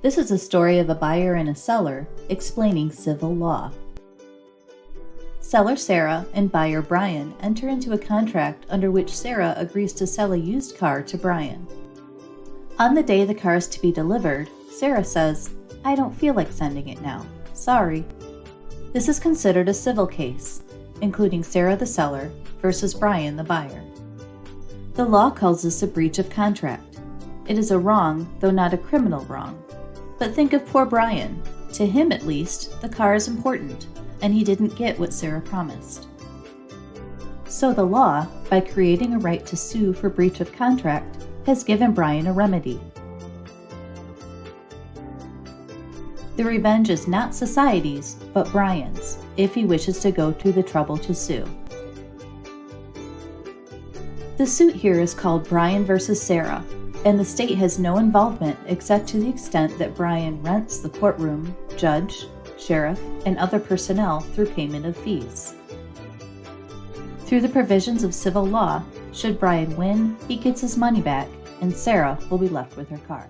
This is a story of a buyer and a seller explaining civil law. Seller Sarah and buyer Brian enter into a contract under which Sarah agrees to sell a used car to Brian. On the day the car is to be delivered, Sarah says, "I don't feel like sending it now. Sorry." This is considered a civil case, including Sarah the seller versus Brian the buyer. The law calls this a breach of contract. It is a wrong, though not a criminal wrong. But think of poor Brian. To him, at least, the car is important, and he didn't get what Sarah promised. So the law, by creating a right to sue for breach of contract, has given Brian a remedy. The revenge is not society's, but Brian's, if he wishes to go to the trouble to sue. The suit here is called Brian versus Sarah, and the state has no involvement except to the extent that Brian rents the courtroom, judge, sheriff, and other personnel through payment of fees. Through the provisions of civil law, should Brian win, he gets his money back, and Sarah will be left with her car.